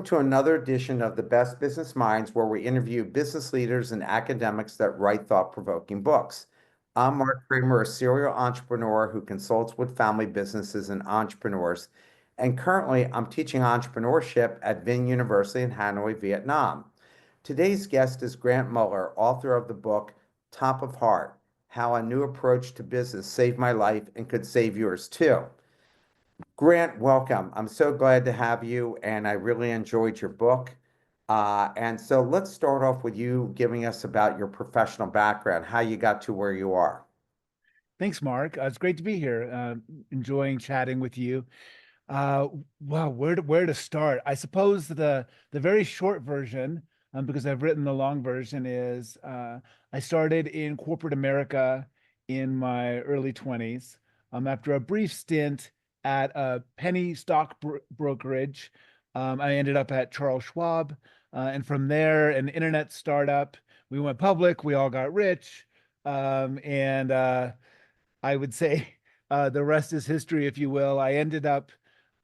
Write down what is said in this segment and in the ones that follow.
Welcome to another edition of the Best Business Minds, where we interview business leaders and academics that write thought-provoking books. I'm Marc Kramer, a serial entrepreneur who consults with family businesses and entrepreneurs. And currently, I'm teaching entrepreneurship at Vinh University in Hanoi, Vietnam. Today's guest is Grant Muller, author of the book Top of Heart: How a New Approach to Business Saved My Life and Could Save Yours Too. Grant, welcome. I'm so glad to have you, and I really enjoyed your book. And so let's start off with you giving us about your professional background, how you got to where you are. Thanks, Mark. It's great to be here. Enjoying chatting with you. Uh, wow, where to start? I suppose the very short version, because I've written the long version, is I started in corporate America in my early 20s. After a brief stint at a penny stock brokerage, I ended up at Charles Schwab, and from there, an internet startup. We went public. We all got rich, and I would say the rest is history, if you will. I ended up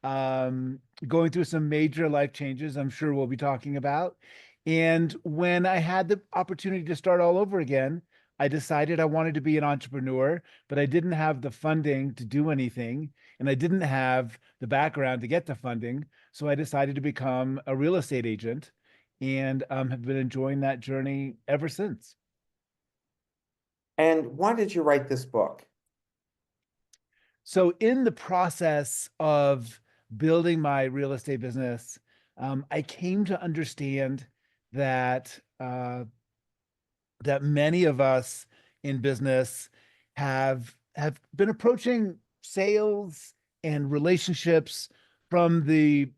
going through some major life changes, I'm sure we'll be talking about. And when I had the opportunity to start all over again, I decided I wanted to be an entrepreneur, but I didn't have the funding to do anything, and I didn't have the background to get the funding. So I decided to become a real estate agent and have been enjoying that journey ever since. And why did you write this book? So, in the process of building my real estate business, I came to understand that that many of us in business have been approaching sales and relationships from the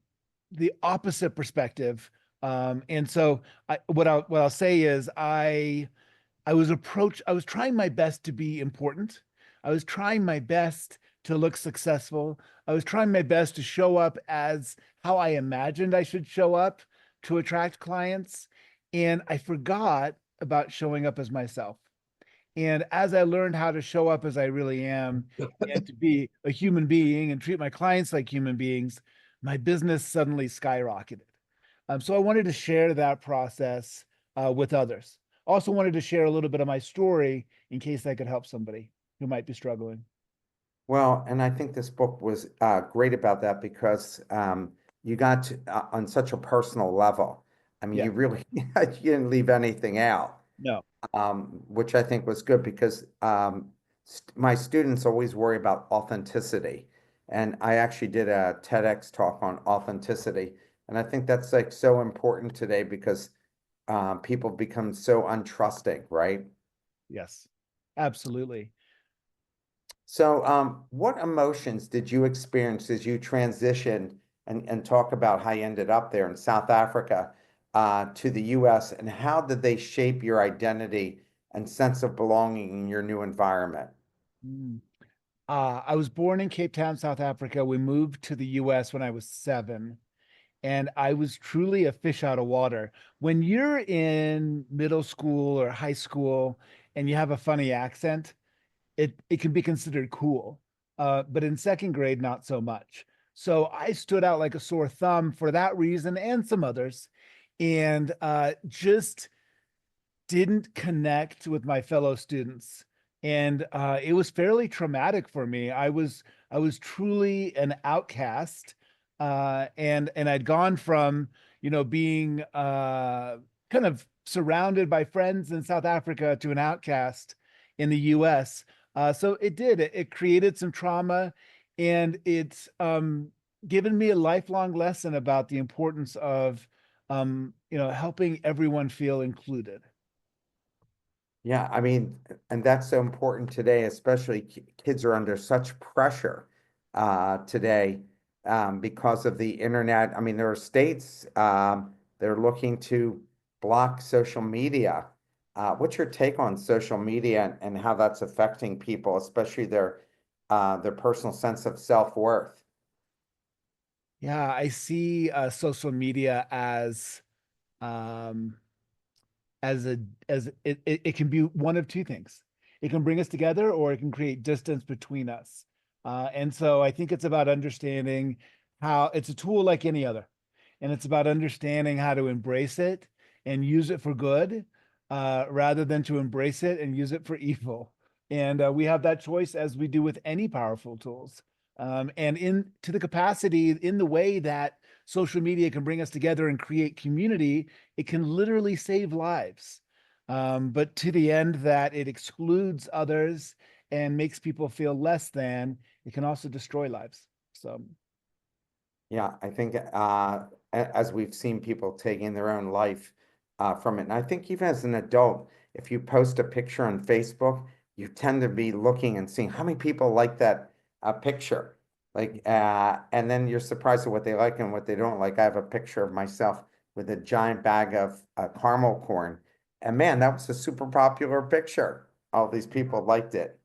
opposite perspective. And so, what I'll say is I was trying my best to be important. I was trying my best to look successful. I was trying my best to show up as how I imagined I should show up to attract clients. And I forgot about showing up as myself. And as I learned how to show up as I really am and to be a human being and treat my clients like human beings, my business suddenly skyrocketed. So I wanted to share that process with others. Also wanted to share a little bit of my story in case I could help somebody who might be struggling. Well, and I think this book was great about that because you got to, on such a personal level. I mean, Yeah, you really you didn't leave anything out. no. Which I think was good because st my students always worry about authenticity. And I actually did a TEDx talk on authenticity. And I think that's like so important today because people become so untrusting, right? Yes, absolutely. So, what emotions did you experience as you transitioned and talk about how you ended up there in South Africa to the US, and how did they shape your identity and sense of belonging in your new environment? Mm. I was born in Cape Town, South Africa. We moved to the US when I was 7, and I was truly a fish out of water. When you're in middle school or high school and you have a funny accent, it can be considered cool. But in second grade, not so much. So I stood out like a sore thumb for that reason and some others, and just didn't connect with my fellow students. And it was fairly traumatic for me. I was truly an outcast, and I'd gone from being kind of surrounded by friends in South Africa to an outcast in the U.S. So it created some trauma, and it's given me a lifelong lesson about the importance of helping everyone feel included. Yeah, I mean, and that's so important today, especially kids are under such pressure today because of the internet. I mean, there are states that are looking to block social media. What's your take on social media and how that's affecting people, especially their personal sense of self-worth? Yeah, I see social media um, as a as it can be one of two things. It can bring us together, or it can create distance between us. And so I think it's about understanding how it's a tool like any other. and it's about understanding how to embrace it and use it for good, rather than to embrace it and use it for evil. And we have that choice as we do with any powerful tools. And in to the capacity, in the way that social media can bring us together and create community, it can literally save lives. But to the end that it excludes others and makes people feel less than, it can also destroy lives. So, Yeah, I think as we've seen people taking their own life from it, and I think even as an adult, if you post a picture on Facebook, you tend to be looking and seeing how many people like that picture. Like, and then you're surprised at what they like and what they don't like. I have a picture of myself with a giant bag of caramel corn, and man, that was a super popular picture. All these people liked it.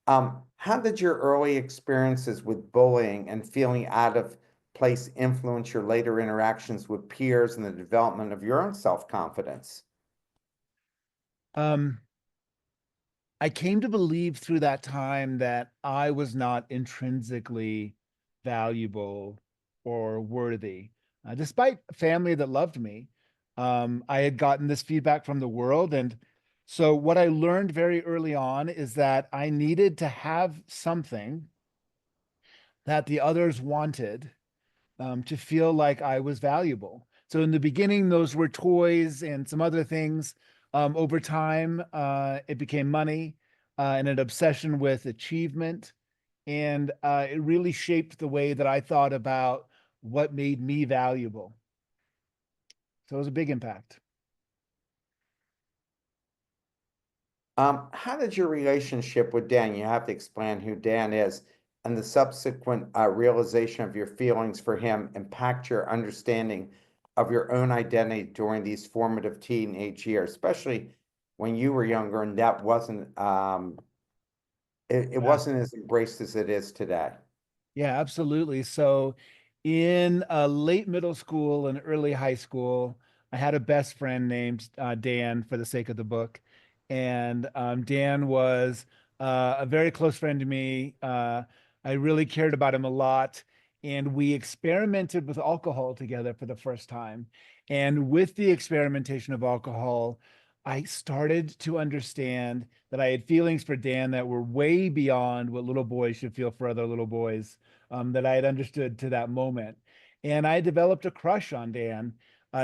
How did your early experiences with bullying and feeling out of place influence your later interactions with peers and the development of your own self-confidence? um, I came to believe through that time that I was not intrinsically valuable or worthy, despite family that loved me. I had gotten this feedback from the world. And so, what I learned very early on is that I needed to have something that the others wanted, to feel like I was valuable. So in the beginning, those were toys and some other things. Over time, it became money, and an obsession with achievement. And it really shaped the way that I thought about what made me valuable. So it was a big impact. How did your relationship with Dan, you have to explain who Dan is, and the subsequent realization of your feelings for him impact your understanding of your own identity during these formative teenage years, especially when you were younger and that wasn't it Yeah. wasn't as embraced as it is today. Yeah, absolutely. So, in late middle school and early high school, I had a best friend named Dan, for the sake of the book. And Dan was a very close friend to me. I really cared about him a lot. And we experimented with alcohol together for the first time. And with the experimentation of alcohol, I started to understand that I had feelings for Dan that were way beyond what little boys should feel for other little boys, that I had understood to that moment. And I developed a crush on Dan.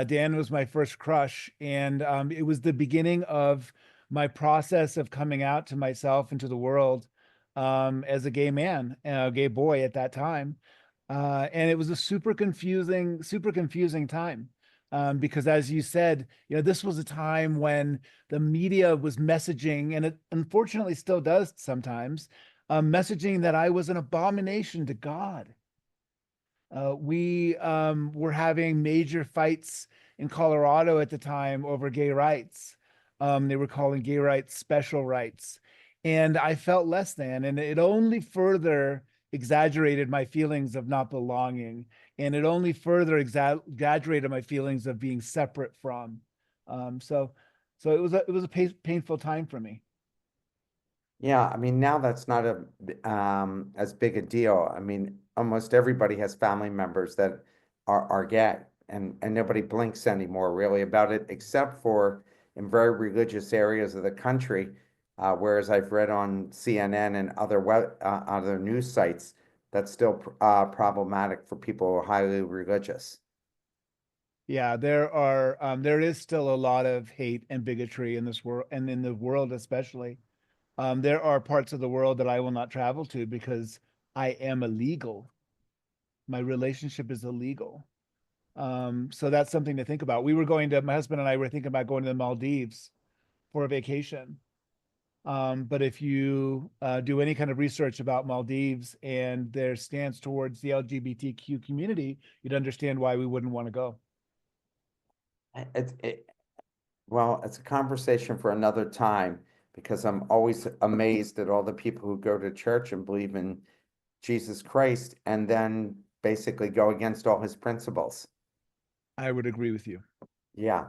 Dan was my first crush, and it was the beginning of my process of coming out to myself and to the world, as a gay man, a gay boy at that time. And it was a super confusing time. Because as you said, this was a time when the media was messaging, and it unfortunately still does sometimes, messaging that I was an abomination to God. We were having major fights in Colorado at the time over gay rights. They were calling gay rights special rights. And I felt less than, and it only further exaggerated my feelings of not belonging. And it only further exaggerated my feelings of being separate from. So, so it was a painful time for me. Yeah, I mean now that's not a as big a deal. I mean, almost everybody has family members that are gay, and nobody blinks anymore really about it, except for in very religious areas of the country. Whereas I've read on CNN and other news sites that's still problematic for people who are highly religious. Yeah, there is still a lot of hate and bigotry in this world, and in the world especially. There are parts of the world that I will not travel to because I am illegal. My relationship is illegal. So that's something to think about. My husband and I were thinking about going to the Maldives for a vacation. But if you do any kind of research about Maldives and their stance towards the LGBTQ community, you'd understand why we wouldn't want to go. Well, it's a conversation for another time because I'm always amazed at all the people who go to church and believe in Jesus Christ and then basically go against all his principles. I would agree with you. Yeah.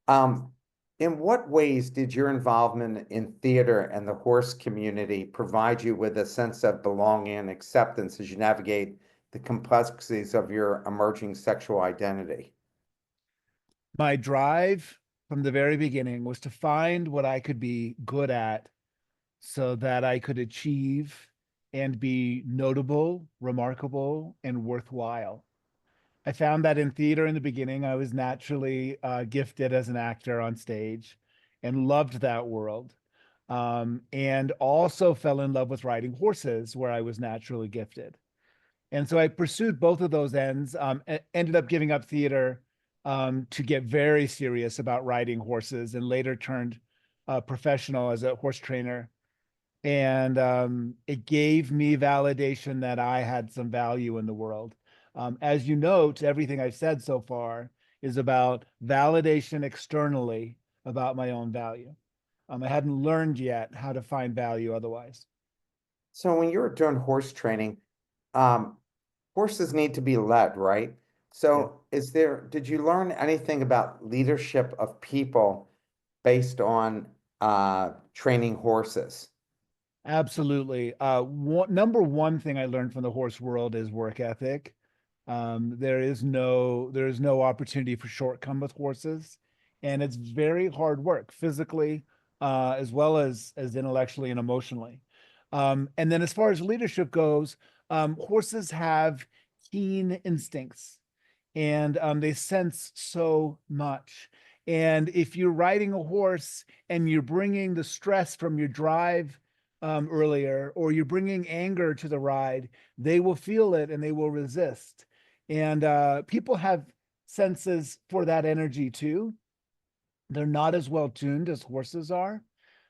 Um, in what ways did your involvement in theater and the horse community provide you with a sense of belonging and acceptance as you navigate the complexities of your emerging sexual identity? My drive from the very beginning was to find what I could be good at so that I could achieve and be notable, remarkable, and worthwhile. I found that in theater in the beginning. I was naturally gifted as an actor on stage and loved that world. And also fell in love with riding horses, where I was naturally gifted. And so I pursued both of those ends, ended up giving up theater to get very serious about riding horses, and later turned professional as a horse trainer. And it gave me validation that I had some value in the world. As you note, everything I've said so far is about validation externally about my own value. I hadn't learned yet how to find value otherwise. So when you were doing horse training, um, horses need to be led, right? Yeah. So did you learn anything about leadership of people based on training horses? Absolutely. Number one thing I learned from the horse world is work ethic. There is no opportunity for shortcome with horses, and it's very hard work physically, as well as intellectually and emotionally. And then as far as leadership goes, horses have keen instincts, and they sense so much. And if you're riding a horse and you're bringing the stress from your drive earlier, or you're bringing anger to the ride, they will feel it and they will resist. And people have senses for that energy too. They're not as well tuned as horses are.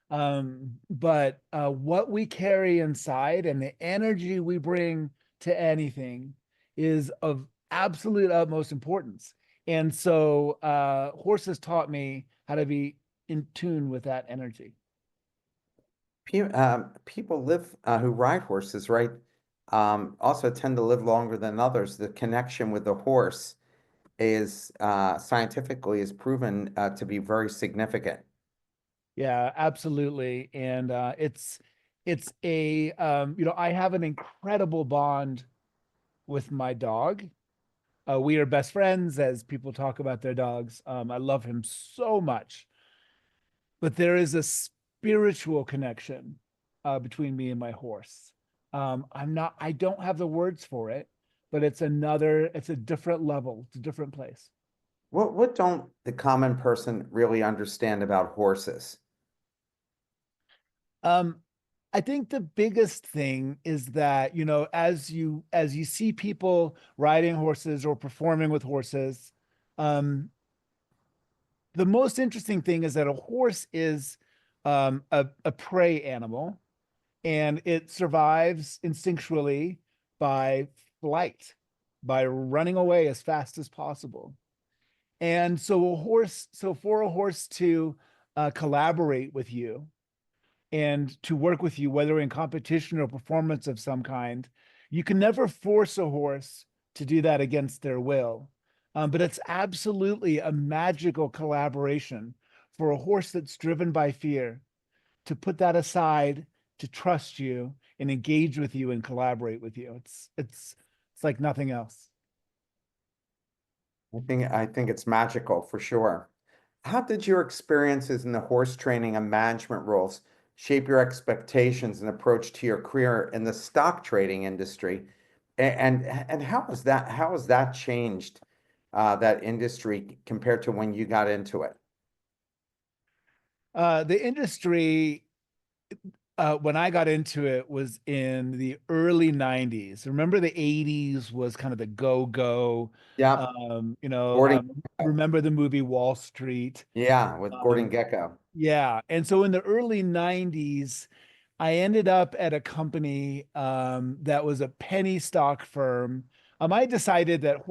But what we carry inside and the energy we bring to anything is of absolute utmost importance. And so horses taught me how to be in tune with that energy. People live who ride horses, right? Also tend to live longer than others. The connection with the horse is scientifically is proven to be very significant. Yeah, absolutely. And it's a I have an incredible bond with my dog. We are best friends, as people talk about their dogs. I love him so much, but there is a spiritual connection between me and my horse. I don't have the words for it, but it's a different level, it's a different place. What don't the common person really understand about horses? Um, I think the biggest thing is that, as you see people riding horses or performing with horses, um, the most interesting thing is that a horse is a prey animal, and it survives instinctually by flight, by running away as fast as possible. And so for a horse to collaborate with you and to work with you, whether in competition or performance of some kind, you can never force a horse to do that against their will. But it's absolutely a magical collaboration for a horse that's driven by fear to put that aside, to trust you and engage with you and collaborate with you. It's like nothing else. I think it's magical for sure. How did your experiences in the horse training and management roles shape your expectations and approach to your career in the stock trading industry? And how has that changed that industry compared to when you got into it? The industry, when I got into it, was in the early 90s. Remember, the 80s was kind of the go-go. Yeah, Um, Gordon. remember the movie Wall Street? Yeah, with Gordon Um, Gecko. yeah. And so in the early 90s, I ended up at a company that was a penny stock firm. I decided that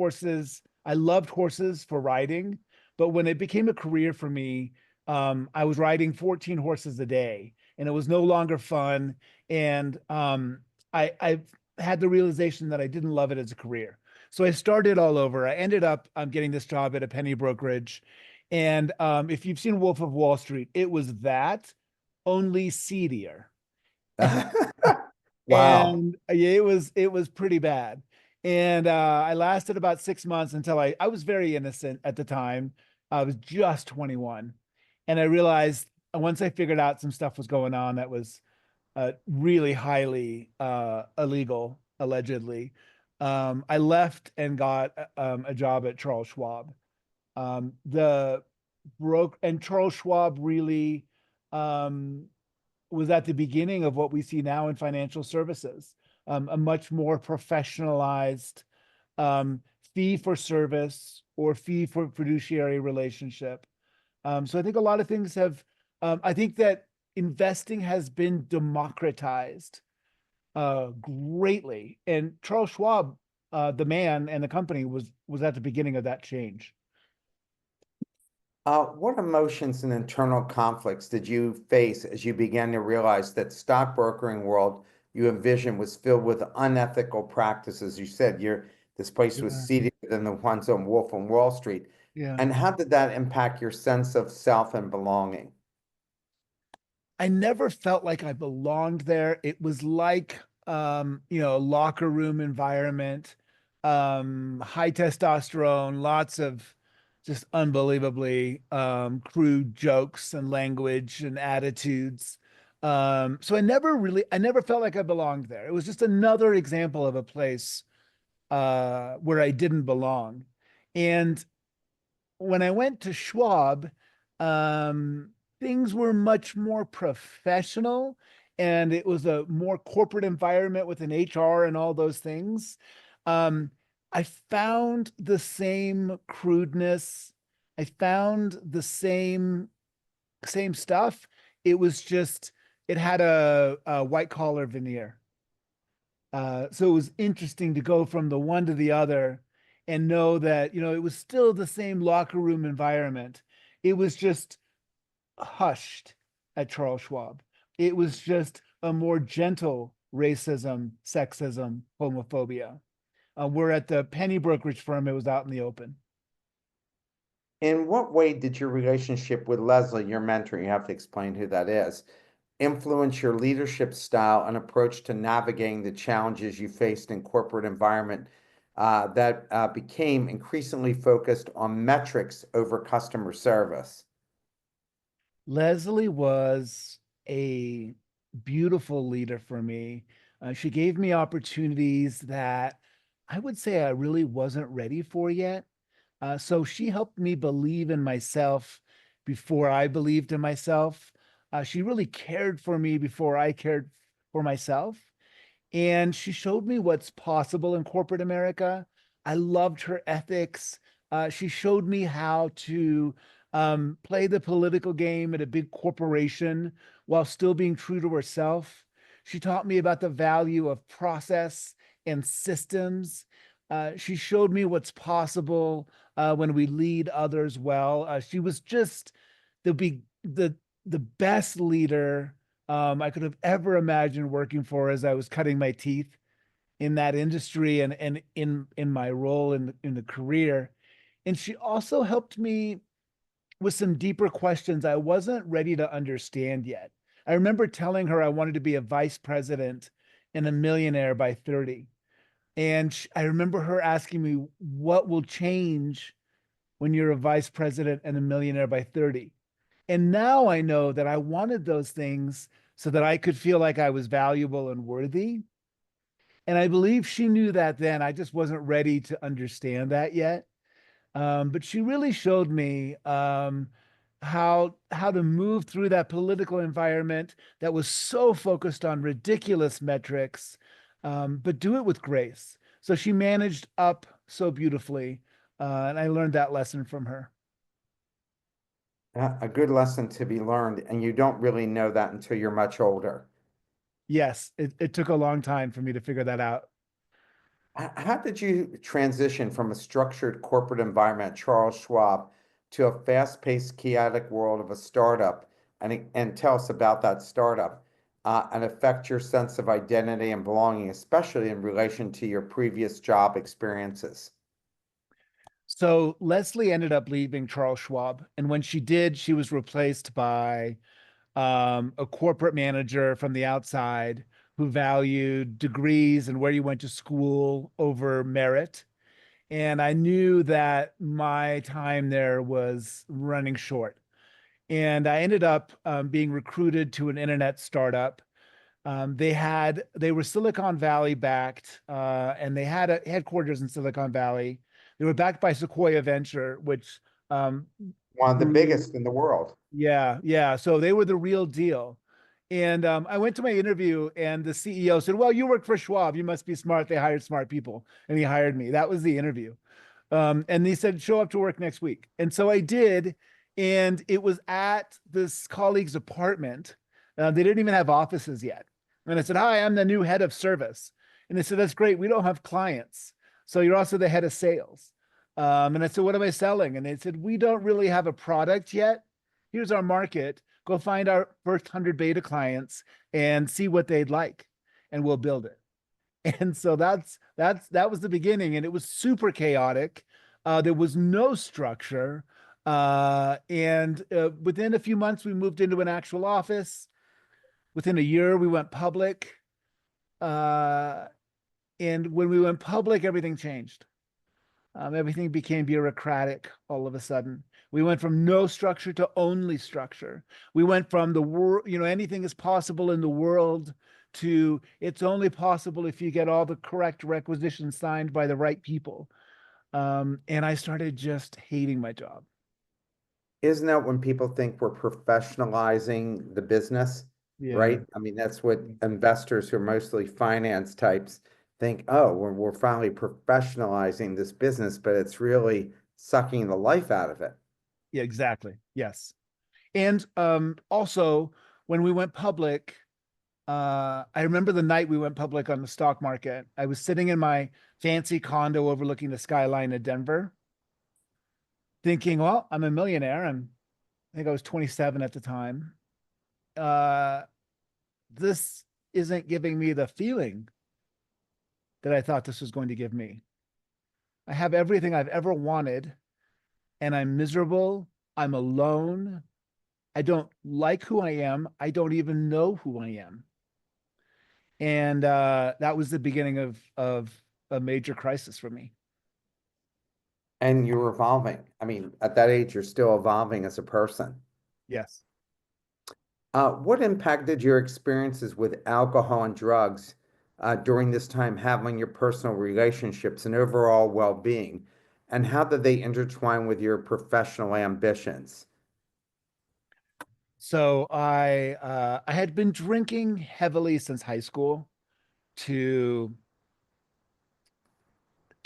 I loved horses for riding, but when it became a career for me, I was riding 14 horses a day, and it was no longer fun. And I had the realization that I didn't love it as a career. So I started all over. I ended up getting this job at a penny brokerage. And if you've seen Wolf of Wall Street, it was that, only seedier. Wow. And yeah, it was pretty bad. And I lasted about 6 months until I was very innocent at the time. I was just 21. And I realized once I figured out some stuff was going on that was really highly illegal, allegedly, I left and got a job at Charles Schwab. The broke and Charles Schwab really um, was at the beginning of what we see now in financial services, a much more professionalized um, fee for service or fee for fiduciary relationship. So I think a lot of things have, I think that investing has been democratized greatly. And Charles Schwab, the man and the company was at the beginning of that change. What emotions and internal conflicts did you face as you began to realize that stockbrokering world you envisioned was filled with unethical practices? You said this place was Yeah. seedier than the ones on Wolf on Wall Street. Yeah. And how did that impact your sense of self and belonging? I never felt like I belonged there. It was like, a locker room environment, high testosterone, lots of just unbelievably crude jokes and language and attitudes. So I never felt like I belonged there. It was just another example of a place where I didn't belong. And when I went to Schwab, things were much more professional and it was a more corporate environment with an HR and all those things. Um, I found the same crudeness. I found the same stuff. It was just it had a white collar veneer. So it was interesting to go from the one to the other and know that, it was still the same locker room environment. It was just hushed at Charles Schwab. It was just a more gentle racism, sexism, homophobia. We're at the penny brokerage firm, it was out in the open. In what way did your relationship with Leslie, your mentor, you have to explain who that is, influence your leadership style and approach to navigating the challenges you faced in corporate environment that became increasingly focused on metrics over customer service? Leslie was a beautiful leader for me. She gave me opportunities that I would say I really wasn't ready for yet. So she helped me believe in myself before I believed in myself. She really cared for me before I cared for myself. And she showed me what's possible in corporate America. I loved her ethics. She showed me how to play the political game at a big corporation while still being true to herself. She taught me about the value of process and systems. She showed me what's possible when we lead others well. She was just the best leader I could have ever imagined working for as I was cutting my teeth in that industry and in my role in the career. And she also helped me with some deeper questions I wasn't ready to understand yet. I remember telling her I wanted to be a vice president and a millionaire by 30. And I remember her asking me, what will change when you're a vice president and a millionaire by 30? And now I know that I wanted those things so that I could feel like I was valuable and worthy. And I believe she knew that then. I just wasn't ready to understand that yet. But she really showed me how to move through that political environment that was so focused on ridiculous metrics, but do it with grace. So she managed up so beautifully, and I learned that lesson from her. A good lesson to be learned, and you don't really know that until you're much older. Yes, it took a long time for me to figure that out. How did you transition from a structured corporate environment, Charles Schwab, to a fast-paced, chaotic world of a startup? And tell us about that startup and affect your sense of identity and belonging, especially in relation to your previous job experiences. So Leslie ended up leaving Charles Schwab, and when she did, she was replaced by a corporate manager from the outside who valued degrees and where you went to school over merit. And I knew that my time there was running short. And I ended up being recruited to an internet startup. They were Silicon Valley backed, and they had a headquarters in Silicon Valley. They were backed by Sequoia Venture, which um, One of the grew. biggest in the world. Yeah, yeah. So they were the real deal. And I went to my interview, and the CEO said, "Well, you work for Schwab. You must be smart. They hired smart people." And he hired me. That was the interview. And he said, "Show up to work next week." And so I did. And it was at this colleague's apartment. They didn't even have offices yet. And I said, "Hi, I'm the new head of service." And they said, "That's great. We don't have clients. So you're also the head of sales." And I said, "What am I selling?" And they said, "We don't really have a product yet. Here's our market. Go find our first 100 beta clients and see what they'd like, and we'll build it." And so that was the beginning, and it was super chaotic. There was no structure. And within a few months, we moved into an actual office. Within a year, we went public. Uh, and when we went public, everything changed. Everything became bureaucratic all of a sudden. We went from no structure to only structure. We went from the world, anything is possible in the world to it's only possible if you get all the correct requisitions signed by the right people. And I started just hating my job. Isn't that when people think we're professionalizing the business, Yeah. right? I mean, that's what investors who are mostly finance types think, oh, we're finally professionalizing this business, but it's really sucking the life out of it. Yeah, exactly. Yes. And also when we went public, I remember the night we went public on the stock market. I was sitting in my fancy condo overlooking the skyline of Denver, thinking, well, I'm a millionaire. I think I was 27 at the time. Uh, this isn't giving me the feeling that I thought this was going to give me. I have everything I've ever wanted, and I'm miserable. I'm alone. I don't like who I am. I don't even know who I am. And that was the beginning of a major crisis for me. And you're evolving. I mean, at that age, you're still evolving as a person. Yes. What impact did your experiences with alcohol and drugs during this time have on your personal relationships and overall well-being? And how did they intertwine with your professional ambitions? So I had been drinking heavily since high school to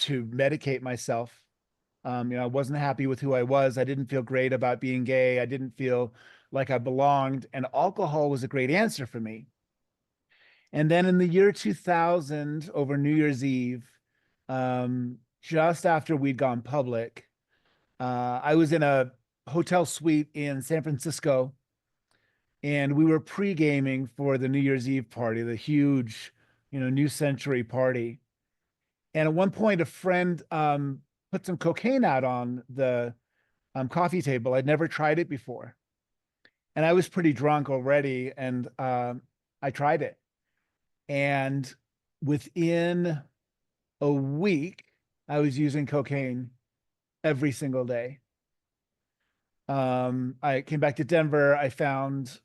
medicate myself. I wasn't happy with who I was. I didn't feel great about being gay. I didn't feel like I belonged, and alcohol was a great answer for me. And then in the year 2000, over New Year's Eve, just after we'd gone public, I was in a hotel suite in San Francisco, and we were pre-gaming for the New Year's Eve party, the huge, New Century party. And at one point, a friend put some cocaine out on the coffee table. I'd never tried it before, and I was pretty drunk already, and I tried it. And within a week, I was using cocaine every single day. I came back to Denver. I found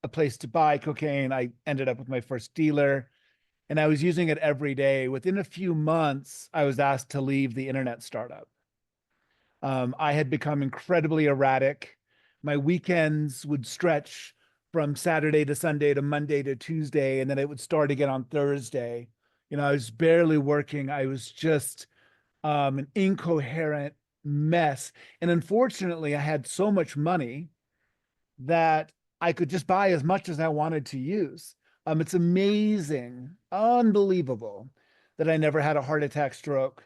a place to buy cocaine. I ended up with my first dealer, and I was using it every day. Within a few months, I was asked to leave the internet startup. I had become incredibly erratic. My weekends would stretch from Saturday to Sunday to Monday to Tuesday, and then it would start again on Thursday. I was barely working. I was just an incoherent mess. And unfortunately, I had so much money that I could just buy as much as I wanted to use. It's amazing, unbelievable that I never had a heart attack, stroke,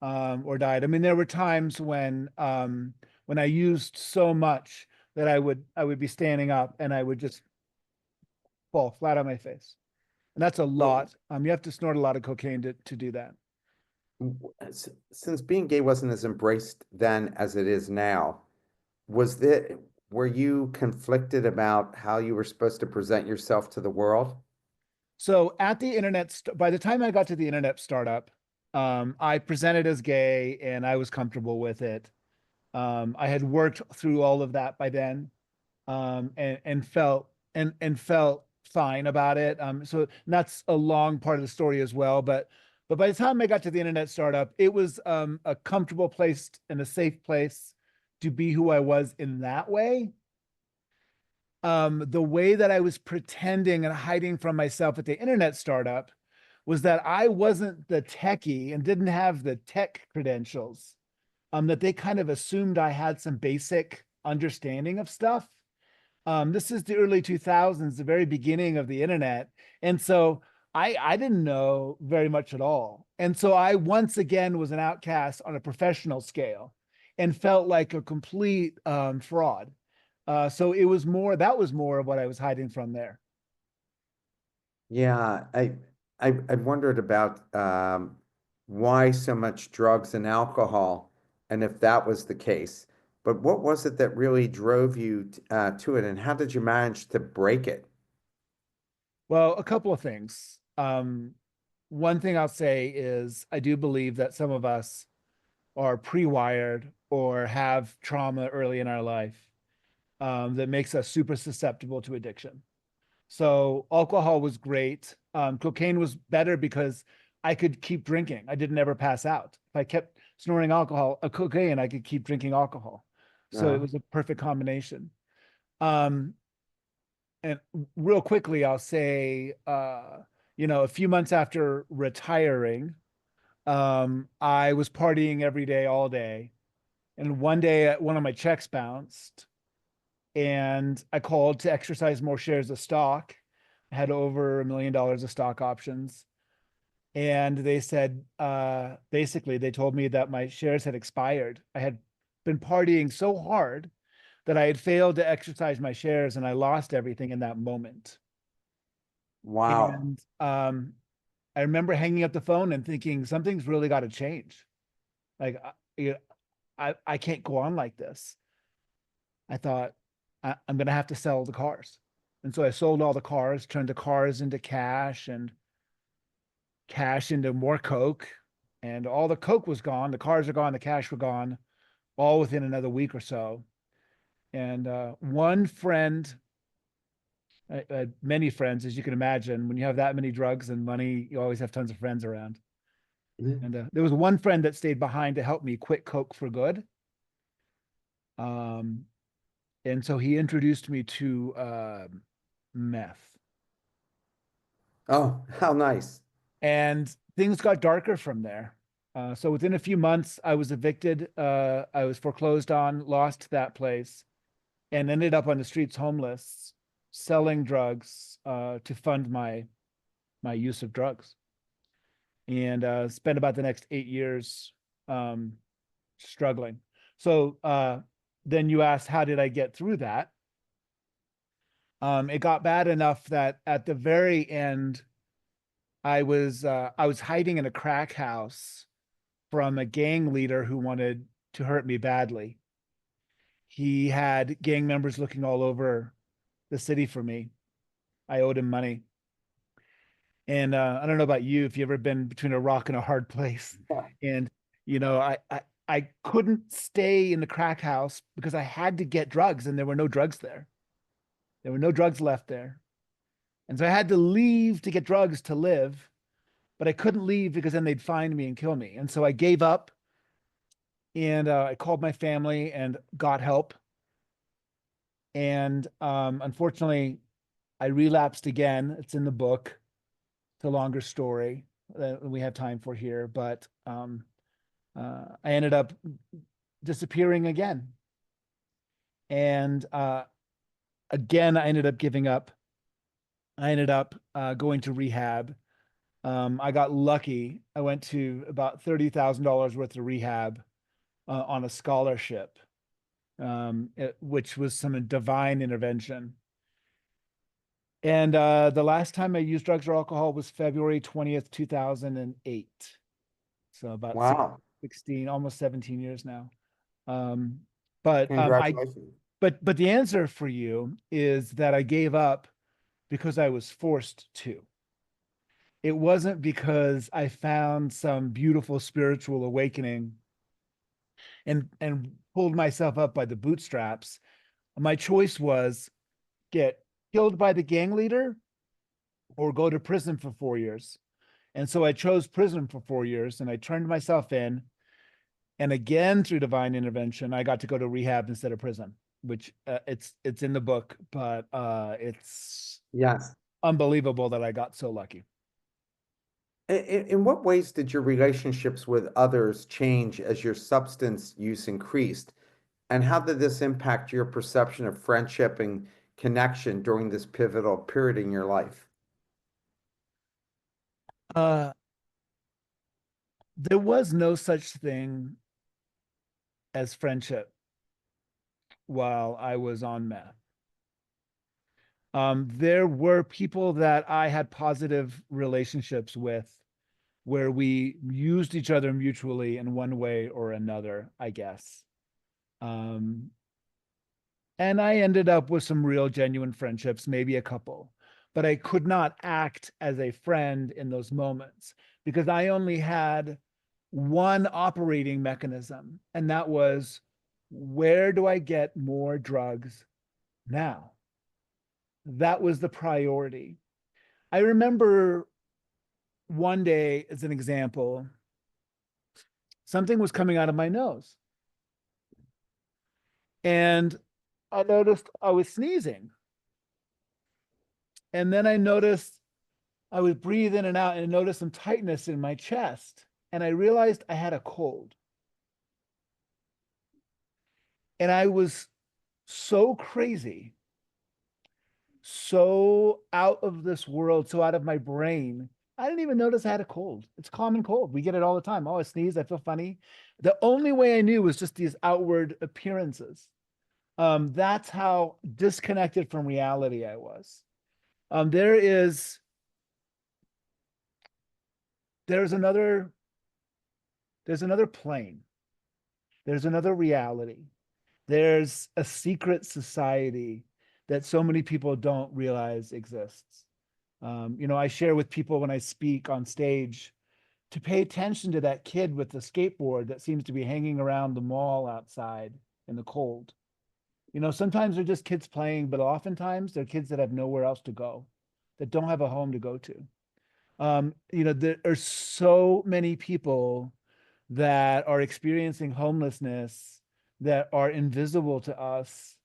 or died. I mean, there were times when I used so much that I would be standing up and I would just fall flat on my face. And that's a Well, lot. You have to snort a lot of cocaine to do that. since being gay wasn't as embraced then as it is now, was that were you conflicted about how you were supposed to present yourself to the world? So at the by the time I got to the internet startup, I presented as gay and I was comfortable with it. I had worked through all of that by then, and felt fine about it. So that's a long part of the story as well. But by the time I got to the internet startup, it was a comfortable place and a safe place to be who I was in that way. The way that I was pretending and hiding from myself at the internet startup was that I wasn't the techie and didn't have the tech credentials. That they kind of assumed I had some basic understanding of stuff. This is the early 2000s, the very beginning of the internet. And so I didn't know very much at all. And so I once again was an outcast on a professional scale and felt like a complete fraud. So that was more of what I was hiding from there. Yeah, I wondered about why so much drugs and alcohol, and if that was the case. But what was it that really drove you to it, and how did you manage to break it? Well, a couple of things. One thing I'll say is I do believe that some of us are pre-wired or have trauma early in our life, that makes us super susceptible to addiction. So alcohol was great. Cocaine was better because I could keep drinking. I didn't ever pass out. If I kept snorting cocaine, I could keep drinking alcohol. So it Uh, was a perfect combination. Um, and real quickly, I'll say, a few months after retiring, I was partying every day, all day. And one day, one of my checks bounced, and I called to exercise more shares of stock. I had over $1 million of stock options. And they said, basically, they told me that my shares had expired. I had been partying so hard that I had failed to exercise my shares and I lost everything in that moment. wow. And I remember hanging up the phone and thinking, something's really got to change. Like, I can't go on like this. I thought, I'm going to have to sell the cars. And so I sold all the cars, turned the cars into cash and cash into more Coke. And all the Coke was gone. The cars are gone. The cash were gone, all within another week or so. And one friend, many friends, as you can imagine, when you have that many drugs and money, you always have tons of friends around. And there was one friend that stayed behind to help me quit Coke for good. Um, and so he introduced me to meth. Oh, how nice. And things got darker from there. So within a few months, I was evicted. I was foreclosed on, lost that place, and ended up on the streets homeless, selling drugs to fund my use of drugs. And spent about the next 8 years um, struggling. So then you asked, how did I get through that? It got bad enough that at the very end, I was hiding in a crack house from a gang leader who wanted to hurt me badly. He had gang members looking all over the city for me. I owed him money. And I don't know about you, if you ever been between a rock and a hard place. And I couldn't stay in the crack house because I had to get drugs and there were no drugs there. There were no drugs left there. And so I had to leave to get drugs to live, but I couldn't leave because then they'd find me and kill me. And so I gave up and I called my family and got help. And unfortunately, I relapsed again. It's in the book. It's a longer story that we have time for here, but I ended up disappearing again. And again, I ended up giving up. I ended up going to rehab. I got lucky. I went to about $30,000 worth of rehab on a scholarship, which was some divine intervention. And the last time I used drugs or alcohol was February 20th, 2008. So about Wow. 16, almost 17 years now. Um, but Congratulations. but the answer for you is that I gave up because I was forced to. it wasn't because I found some beautiful spiritual awakening and pulled myself up by the bootstraps. My choice was get killed by the gang leader or go to prison for 4 years. And so I chose prison for 4 years and I turned myself in. And again, through divine intervention, I got to go to rehab instead of prison, which it's in the book, but it's Yes. unbelievable that I got so lucky. In what ways did your relationships with others change as your substance use increased? And how did this impact your perception of friendship and connection during this pivotal period in your life? Uh, there was no such thing as friendship while I was on meth. There were people that I had positive relationships with where we used each other mutually in one way or another, I guess. Um, and I ended up with some real genuine friendships, maybe a couple, but I could not act as a friend in those moments because I only had one operating mechanism, and that was where do I get more drugs now? That was the priority. I remember one day, as an example, something was coming out of my nose. And I noticed I was sneezing. And then I noticed I would breathe in and out and notice some tightness in my chest. And I realized I had a cold. And I was so crazy, so out of this world, so out of my brain. I didn't even notice I had a cold. It's a common cold. We get it all the time. Oh, I sneeze. I feel funny. The only way I knew was just these outward appearances. That's how disconnected from reality I was. Um, there is there's another there's another plane. There's another reality. There's a secret society that so many people don't realize exists. I share with people when I speak on stage to pay attention to that kid with the skateboard that seems to be hanging around the mall outside in the cold. Sometimes they're just kids playing, but oftentimes they're kids that have nowhere else to go, that don't have a home to go to. There are so many people that are experiencing homelessness that are invisible to us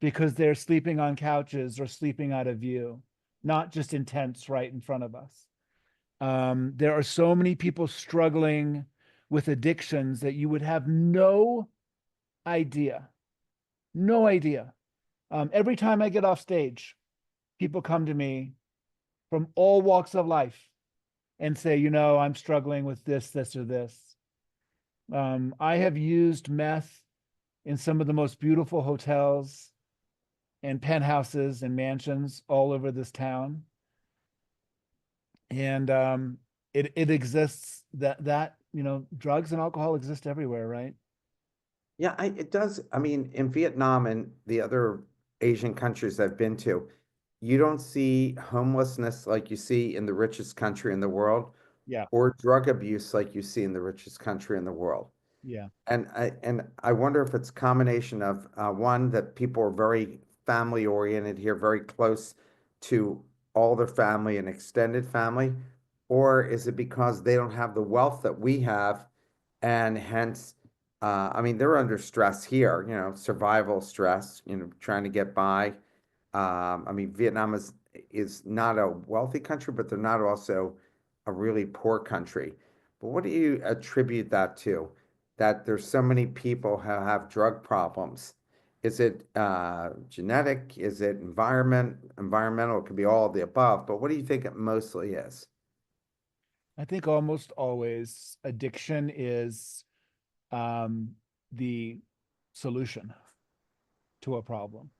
because they're sleeping on couches or sleeping out of view, not just in tents right in front of us. There are so many people struggling with addictions that you would have idea, no idea. Every time I get off stage, people come to me from all walks of life and say, I'm struggling with this, or this. I have used meth in some of the most beautiful hotels and penthouses and mansions all over this town. And it exists that drugs and alcohol exist everywhere, right? Yeah, it does. I mean, in Vietnam and the other Asian countries I've been to, you don't see homelessness like you see in the richest country in the world, Yeah, or drug abuse like you see in the richest country in the world. yeah. And I wonder if it's a combination of one, that people are very family oriented here, very close to all their family and extended family, or is it because they don't have the wealth that we have, and hence, I mean, they're under stress here, survival stress, trying to get by. I mean, Vietnam is not a wealthy country, but they're not also a really poor country. But what do you attribute that to? That there's so many people who have drug problems. Is it genetic? Is it environmental? It could be all of the above. But what do you think it mostly is? I think almost always addiction is um, the solution to a problem.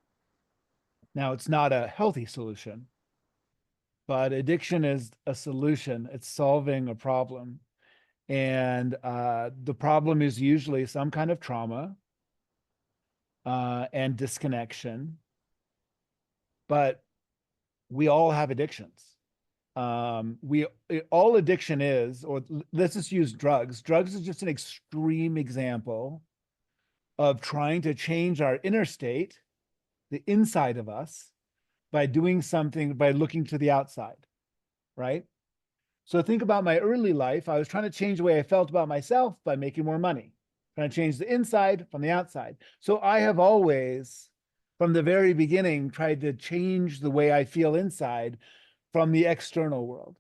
Now, it's not a healthy solution, but addiction is a solution. It's solving a problem. And the problem is usually some kind of trauma and disconnection. But we all have addictions. All addiction is, or let's just use drugs. Drugs is just an extreme example of trying to change our inner state, the inside of us, by doing something, by looking to the outside, right? So think about my early life. I was trying to change the way I felt about myself by making more money, trying to change the inside from the outside. So I have always, from the very beginning, tried to change the way I feel inside from the external world.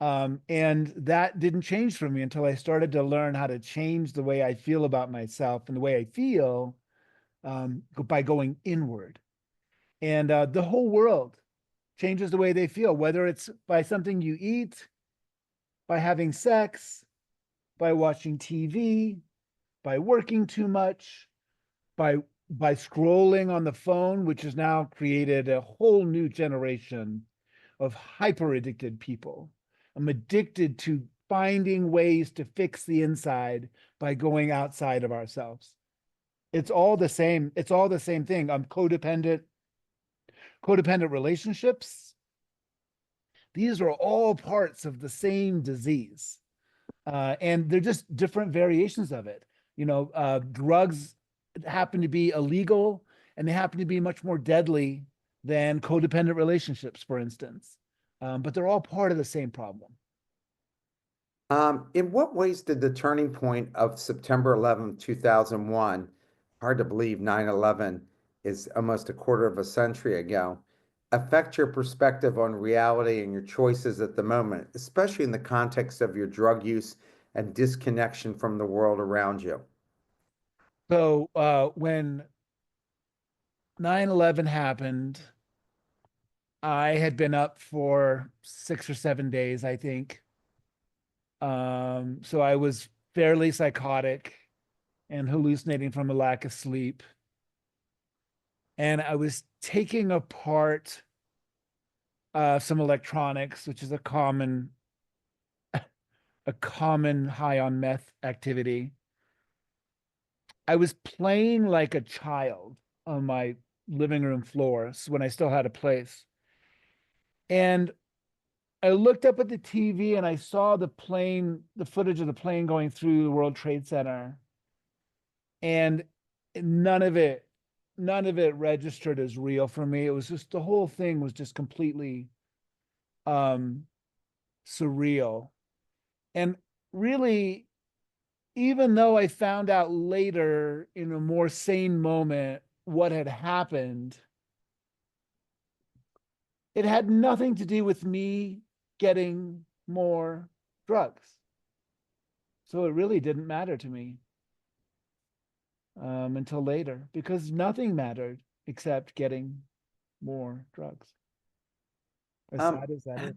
And that didn't change for me until I started to learn how to change the way I feel about myself and the way I feel by going inward. And the whole world changes the way they feel, whether it's by something you eat, by having sex, by watching TV, by working too much, by by scrolling on the phone, which has now created a whole new generation of hyper addicted people. I'm addicted to finding ways to fix the inside by going outside of ourselves. It's all the same. It's all the same thing. I'm codependent relationships. These are all parts of the same disease. And they're just different variations of it. Drugs happen to be illegal and they happen to be much more deadly than codependent relationships, for instance. But they're all part of the same problem. In what ways did the turning point of September 11th, 2001, hard to believe 9/11 is almost a quarter of a century ago, affect your perspective on reality and your choices at the moment, especially in the context of your drug use and disconnection from the world around you? So when 9/11 happened, I had been up for 6 or 7 days, I think. So I was fairly psychotic and hallucinating from a lack of sleep. And I was taking apart some electronics, which is a common high on meth activity. I was playing like a child on my living room floor when I still had a place. And I looked up at the TV and I saw the footage of the plane going through the World Trade Center. And none of it, none of it registered as real for me. It was just the whole thing was just completely um surreal. And really, even though I found out later in a more sane moment what had happened, it had nothing to do with me getting more drugs. So it really didn't matter to me until later because nothing mattered except getting more drugs. As Um, sad as that is.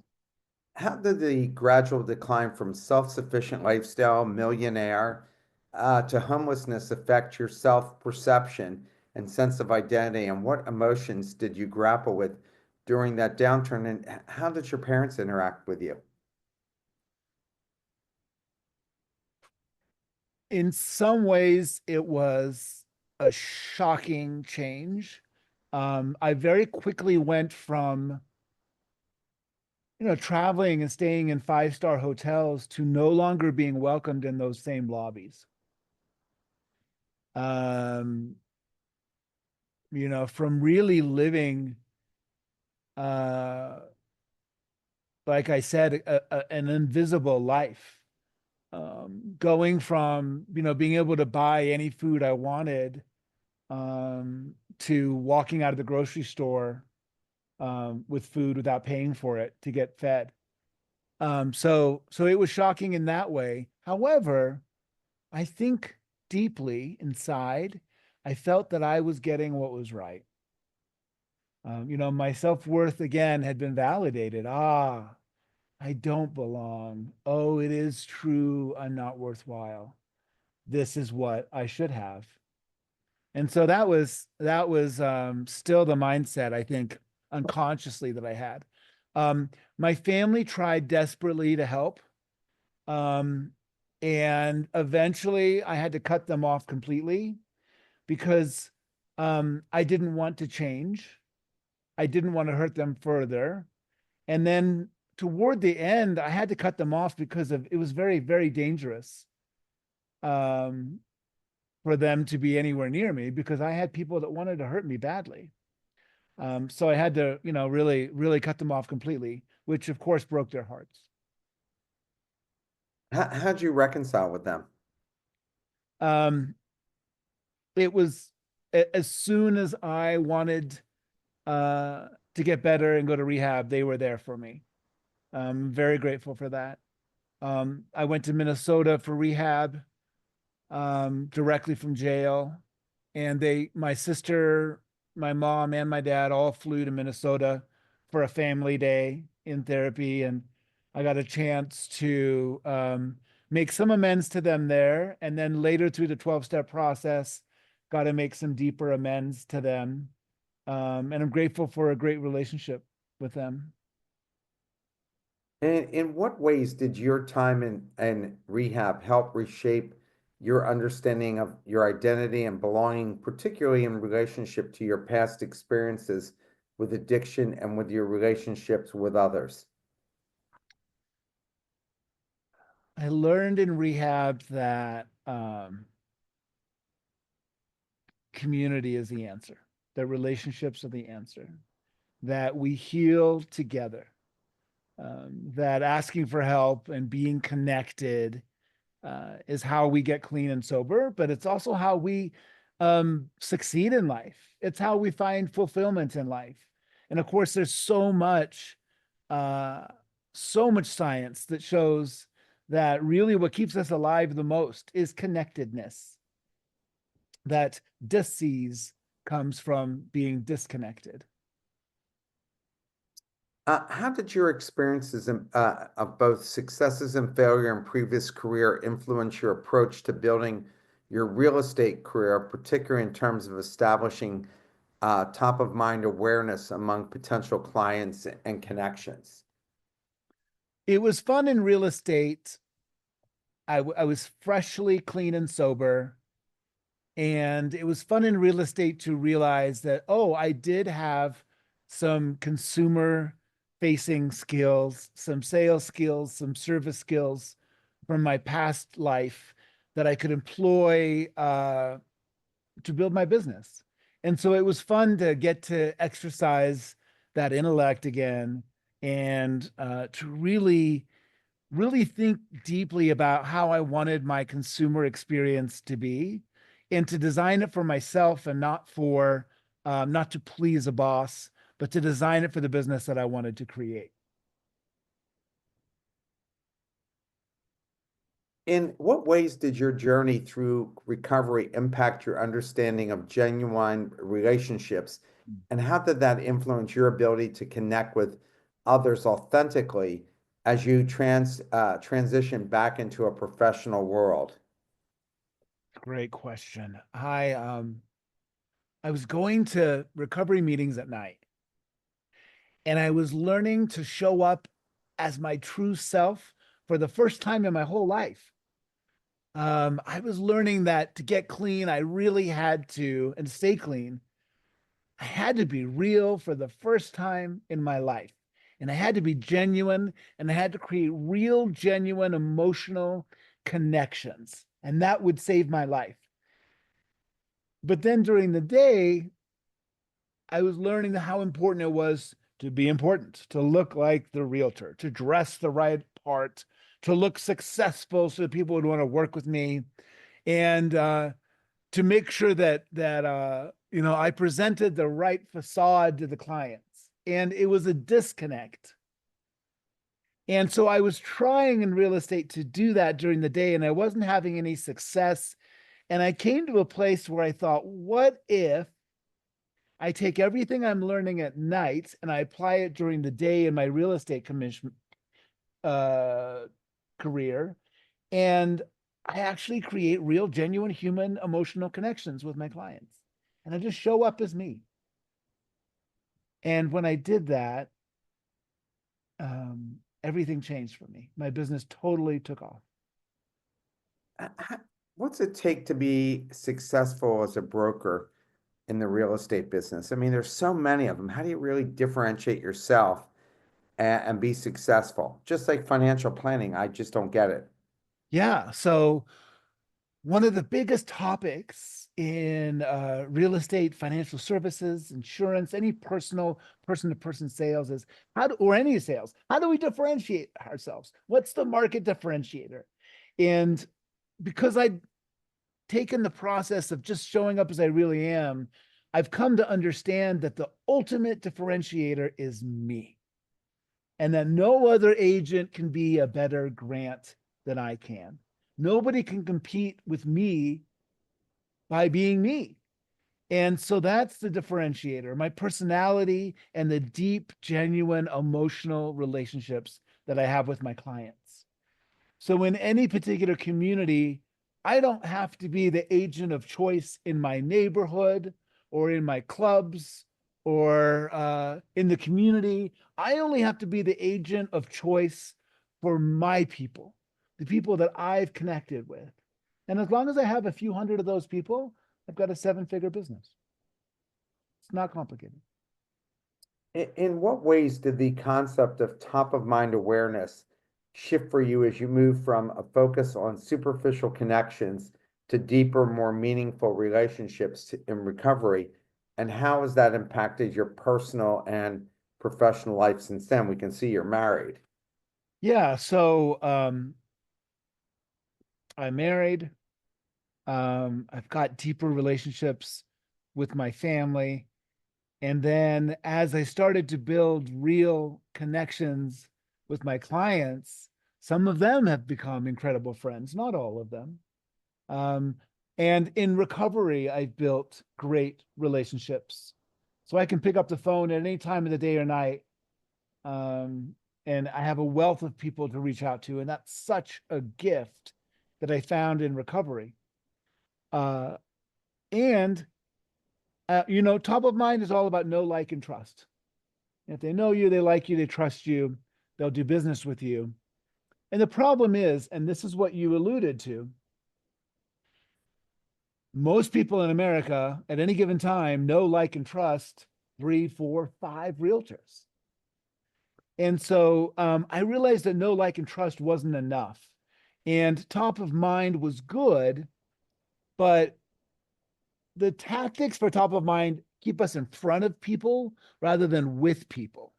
how did the gradual decline from self-sufficient lifestyle, millionaire, to homelessness affect your self-perception and sense of identity? And what emotions did you grapple with during that downturn? And how did your parents interact with you? In some ways, it was a shocking change. I very quickly went from traveling and staying in five-star hotels to no longer being welcomed in those same lobbies. Um, from really living, uh, like I said, an invisible life. Going from, being able to buy any food I wanted, to walking out of the grocery store, with food without paying for it to get fed. So it was shocking in that way. However, I think deeply inside, I felt that I was getting what was right. My self-worth again had been validated. I don't belong. Oh, it is true. I'm not worthwhile. This is what I should have. And so that was still the mindset, I think, unconsciously that I had. My family tried desperately to help. Um, and eventually I had to cut them off completely because I didn't want to change. I didn't want to hurt them further. And then toward the end, I had to cut them off because of it was very, very dangerous um, for them to be anywhere near me because I had people that wanted to hurt me badly. So I had to, really, really cut them off completely, which of course broke their hearts. How'd you reconcile with them? Um, it was as soon as I wanted to get better and go to rehab, they were there for me. I'm very grateful for that. I went to Minnesota for rehab directly from jail. And my sister, my mom, and my dad all flew to Minnesota for a family day in therapy. And I got a chance to make some amends to them there. And then later through the 12-step process, got to make some deeper amends to them. And I'm grateful for a great relationship with them. And in what ways did your time in rehab help reshape your understanding of your identity and belonging, particularly in relationship to your past experiences with addiction and with your relationships with others? I learned in rehab that community is the answer, that relationships are the answer, that we heal together, that asking for help and being connected is how we get clean and sober, but it's also how we succeed in life. It's how we find fulfillment in life. And of course, there's uh, so much science that shows that really what keeps us alive the most is connectedness, that disease comes from being disconnected. How did your experiences of both successes and failure in previous career influence your approach to building your real estate career, particularly in terms of establishing top of mind awareness among potential clients and connections? It was fun in real estate. I was freshly clean and sober. And it was fun in real estate to realize that, oh, I did have some consumer facing skills, some sales skills, some service skills from my past life that I could employ to build my business. And so it was fun to get to exercise that intellect again and to really think deeply about how I wanted my consumer experience to be and to design it for myself and not to please a boss, but to design it for the business that I wanted to create. In what ways did your journey through recovery impact your understanding of genuine relationships? And how did that influence your ability to connect with others authentically as you transition back into a professional world? Great question. I was going to recovery meetings at night and I was learning to show up as my true self for the first time in my whole life. I was learning that to get clean, I really had to, and stay clean, I had to be real for the first time in my life. And I had to be genuine and I had to create real, genuine emotional connections. And that would save my life. But then during the day, I was learning how important it was to be important, to look like the realtor, to dress the right part, to look successful so that people would want to work with me. And to make sure that I presented the right facade to the clients, and it was a disconnect. And so I was trying in real estate to do that during the day, and I wasn't having any success. And I came to a place where I thought, what if I take everything I'm learning at night and I apply it during the day in my real estate commission uh, career, and I actually create real, genuine human emotional connections with my clients. And I just show up as me. And when I did that, everything changed for me. My business totally took off. What's it take to be successful as a broker in the real estate business? I mean, there's so many of them. How do you really differentiate yourself and be successful? Just like financial planning, I just don't get it. Yeah. So one of the biggest topics in real estate, financial services, insurance, any personal person-to-person sales is or any sales, how do we differentiate ourselves? What's the market differentiator? And because I've taken the process of just showing up as I really am, I've come to understand that the ultimate differentiator is me, and that no other agent can be a better Grant than I can. Nobody can compete with me by being me. And so that's the differentiator, my personality and the deep, genuine, emotional relationships that I have with my clients. So in any particular community, I don't have to be the agent of choice in my neighborhood or in my clubs or in the community. I only have to be the agent of choice for my people, the people that I've connected with. And as long as I have a few hundred of those people, I've got a seven-figure business. It's not complicated. In what ways did the concept of top of mind awareness shift for you as you move from a focus on superficial connections to deeper, more meaningful relationships in recovery? And how has that impacted your personal and professional life since then? We can see you're married. Yeah, so I'm married. I've got deeper relationships with my family. And then as I started to build real connections with my clients, some of them have become incredible friends, not all of them. Um, and in recovery, I've built great relationships. So I can pick up the phone at any time of the day or night. Um, and I have a wealth of people to reach out to. And that's such a gift that I found in recovery. Uh, and top of mind is all about know, like, and trust. If they know you, they like you, they trust you, they'll do business with you. And the problem is, and this is what you alluded to, most people in America at any given time know, like, and trust three, four, five realtors. And so I realized that know, like, and trust wasn't enough. And top of mind was good, but the tactics for top of mind keep us in front of people rather than with people.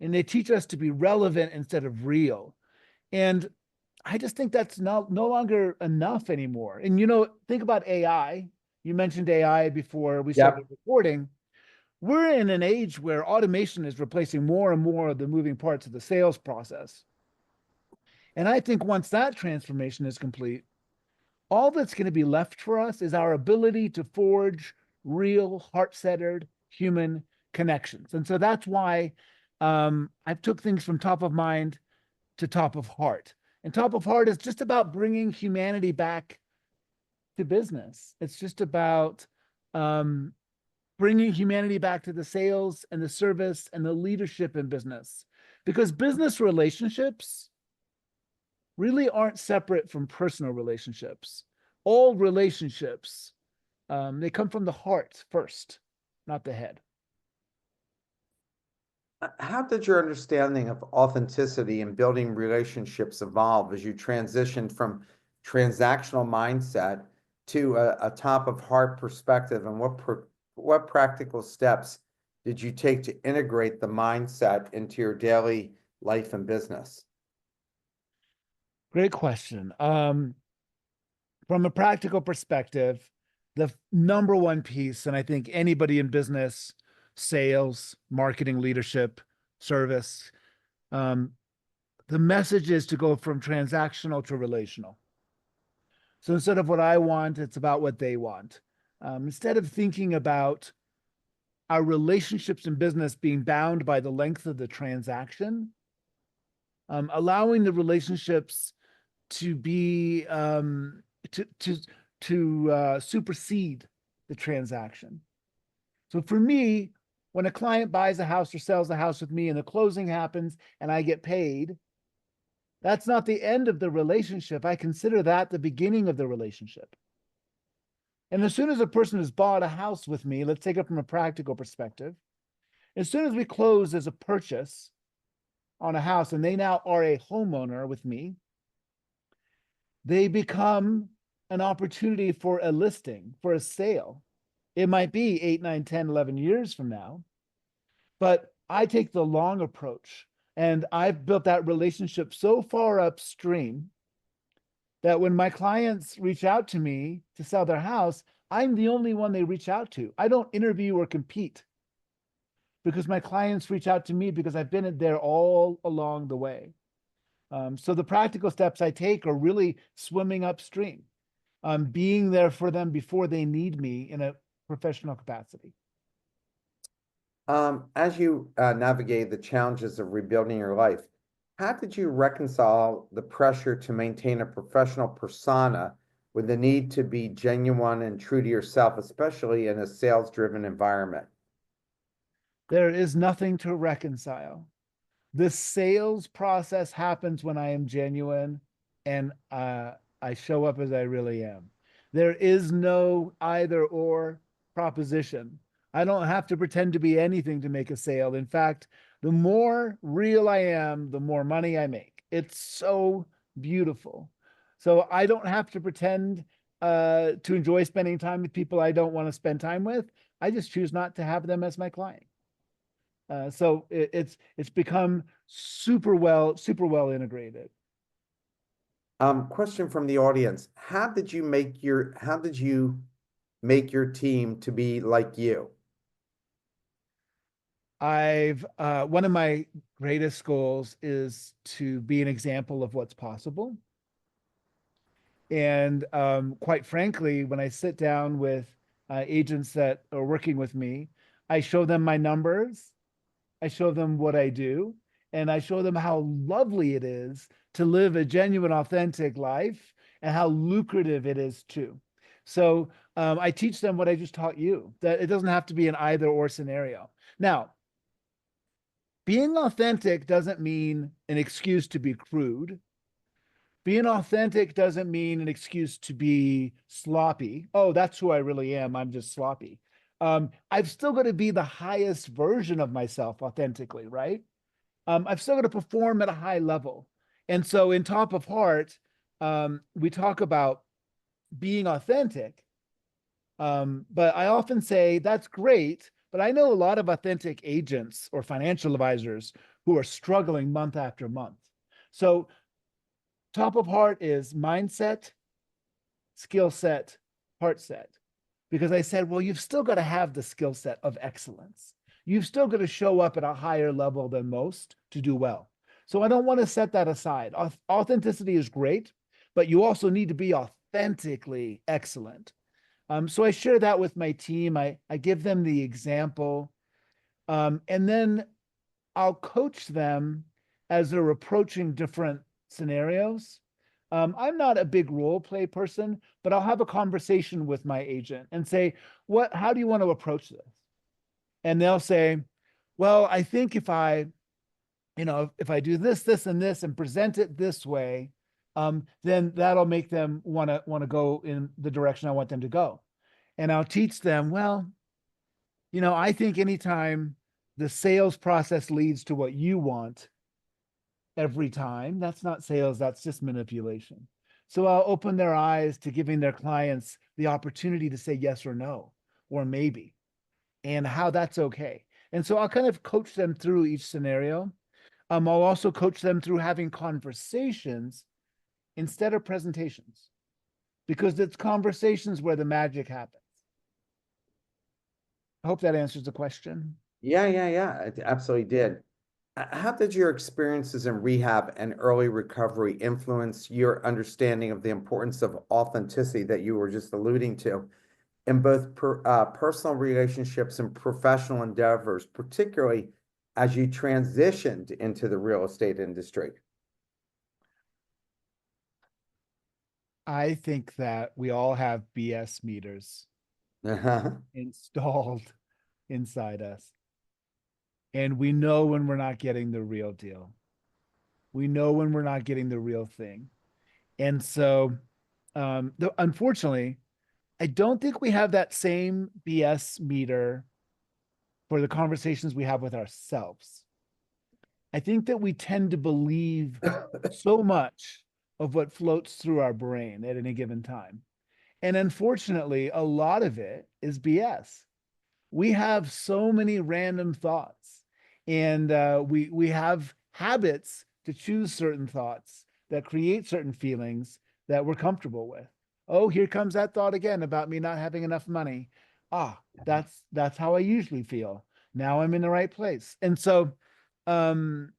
And they teach us to be relevant instead of real. And I just think that's no longer enough anymore. And think about AI. You mentioned AI before we started Yep. recording. We're in an age where automation is replacing more and more of the moving parts of the sales process. And I think once that transformation is complete, all that's going to be left for us is our ability to forge real, heart-centered human connections. And so that's why I've took things from top of mind to top of heart. And top of heart is just about bringing humanity back to business. It's just about um, bringing humanity back to the sales and the service and the leadership in business. Because business relationships really aren't separate from personal relationships. All relationships, they come from the heart first, not the head. How did your understanding of authenticity and building relationships evolve as you transitioned from transactional mindset to a top of heart perspective? And what practical steps did you take to integrate the mindset into your daily life and business? Great question. From a practical perspective, the number one piece, and I think anybody in business, sales, marketing, leadership, service, um, the message is to go from transactional to relational. So instead of what I want, it's about what they want. Instead of thinking about our relationships in business being bound by the length of the transaction, allowing the relationships to be to supersede the transaction. So for me, when a client buys a house or sells a house with me and the closing happens and I get paid, that's not the end of the relationship. I consider that the beginning of the relationship. And as soon as a person has bought a house with me, let's take it from a practical perspective. As soon as we close as a purchase, on a house and they now are a homeowner with me, they become an opportunity for a listing, for a sale. It might be 8, 9, 10, 11 years from now, but I take the long approach. And I've built that relationship so far upstream that when my clients reach out to me to sell their house, I'm the only one they reach out to. I don't interview or compete because my clients reach out to me because I've been there all along the way. So the practical steps I take are really swimming upstream, being there for them before they need me in a professional capacity. As you navigate the challenges of rebuilding your life, how did you reconcile the pressure to maintain a professional persona with the need to be genuine and true to yourself, especially in a sales-driven environment? There is nothing to reconcile. The sales process happens when I am genuine and I show up as I really am. There is no either or proposition. I don't have to pretend to be anything to make a sale. In fact, the more real I am, the more money I make. It's so beautiful. So I don't have to pretend to enjoy spending time with people I don't want to spend time with. I just choose not to have them as my client. So it's become super well integrated. Question from the audience. How did you make your team to be like you? I've one of my greatest goals is to be an example of what's possible. And quite frankly, when I sit down with agents that are working with me, I show them my numbers, I show them what I do, and I show them how lovely it is to live a genuine, authentic life and how lucrative it is too. So I teach them what I just taught you, that it doesn't have to be an either or scenario. Now, being authentic doesn't mean an excuse to be crude. Being authentic doesn't mean an excuse to be sloppy. Oh, that's who I really am. I'm just sloppy. I've still got to be the highest version of myself authentically, right? I've still got to perform at a high level. And so in Top of Heart, we talk about being authentic. But I often say that's great, but I know a lot of authentic agents or financial advisors who are struggling month after month. So Top of Heart is mindset, skill set, heart set. Because I said, well, you've still got to have the skill set of excellence. You've still got to show up at a higher level than most to do well. So I don't want to set that aside. Authenticity is great, but you also need to be authentically excellent. So I share that with my team. I give them the example, and then I'll coach them as they're approaching different scenarios. I'm not a big role play person, but I'll have a conversation with my agent and say, how do you want to approach this? And they'll say, well, I think if I do this, this, and this and present it this way, then that'll make them want to go in the direction I want them to go. And I'll teach them, well, I think anytime the sales process leads to what you want every time, that's not sales, that's just manipulation. So I'll open their eyes to giving their clients the opportunity to say yes or no, or maybe, and how that's okay. And so I'll kind of coach them through each scenario. I'll also coach them through having conversations instead of presentations, because it's conversations where the magic happens. I hope that answers the question. Yeah, it absolutely did. How did your experiences in rehab and early recovery influence your understanding of the importance of authenticity that you were just alluding to in both personal relationships and professional endeavors, particularly as you transitioned into the real estate industry? I think that we all have BS meters installed inside us. And we know when we're not getting the real deal. We know when we're not getting the real thing. And so, unfortunately, I don't think we have that same BS meter for the conversations we have with ourselves. I think that we tend to believe so much of what floats through our brain at any given time. And unfortunately, a lot of it is BS. We have so many random thoughts, and we have habits to choose certain thoughts that create certain feelings that we're comfortable with. Oh, here comes that thought again about me not having enough money. Ah, that's how I usually feel. Now I'm in the right place. And so um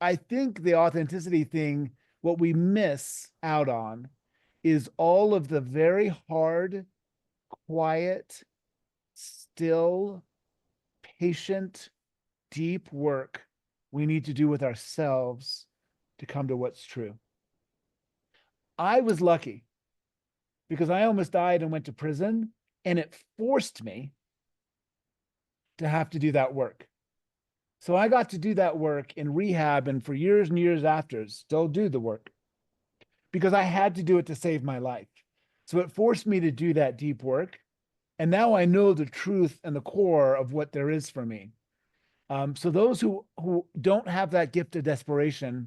I think the authenticity thing, what we miss out on is all of the very hard, quiet, still, patient, deep work we need to do with ourselves to come to what's true. I was lucky because I almost died and went to prison, and it forced me to have to do that work. So I got to do that work in rehab and for years and years after, still do the work because I had to do it to save my life. So it forced me to do that deep work. And now I know the truth and the core of what there is for me. So those who don't have that gift of desperation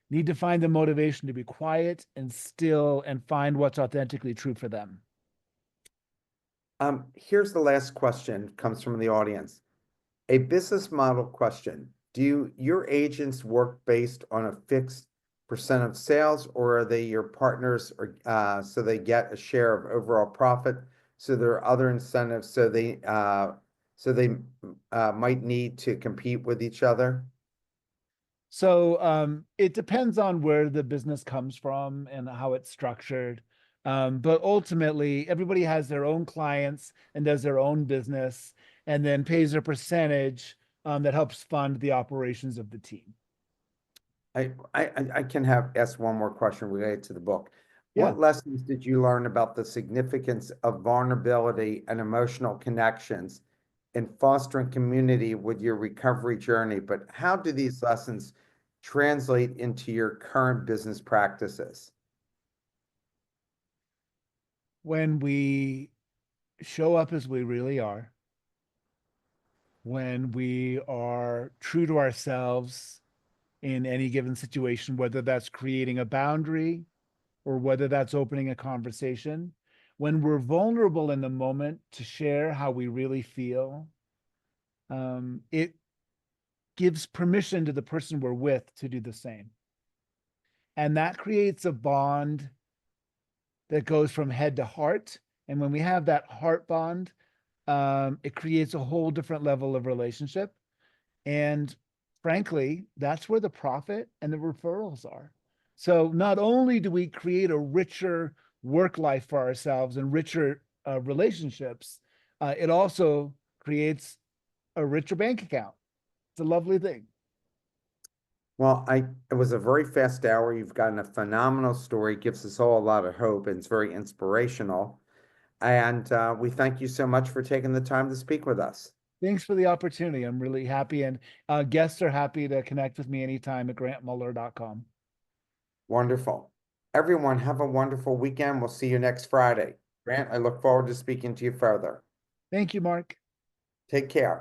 need to find the motivation to be quiet and still and find what's authentically true for them. Here's the last question, comes from the audience. A business model question. Do your agents work based on a fixed percent of sales, or are they your partners, or so they get a share of overall profit? So there are other incentives, so they might need to compete with each other. So it depends on where the business comes from and how it's structured. But ultimately, everybody has their own clients and does their own business and then pays a percentage that helps fund the operations of the team. I can have ask one more question related to the book. Yeah. What lessons did you learn about the significance of vulnerability and emotional connections in fostering community with your recovery journey? But how do these lessons translate into your current business practices? When we show up as we really are, when we are true to ourselves in any given situation, whether that's creating a boundary or whether that's opening a conversation, when we're vulnerable in the moment to share how we really feel, it gives permission to the person we're with to do the same. And that creates a bond that goes from head to heart. And when we have that heart bond, it creates a whole different level of relationship. And frankly, that's where the profit and the referrals are. So not only do we create a richer work life for ourselves and richer relationships, it also creates a richer bank account. It's a lovely thing. Well, it was a very fast hour. You've gotten a phenomenal story, gives us all a lot of hope, and it's very inspirational. And we thank you so much for taking the time to speak with us. Thanks for the opportunity. I'm really happy, and guests are happy to connect with me anytime at grantmuller.com. Wonderful. Everyone, have a wonderful weekend. We'll see you next Friday. Grant, I look forward to speaking to you further. Thank you, Mark. Take care.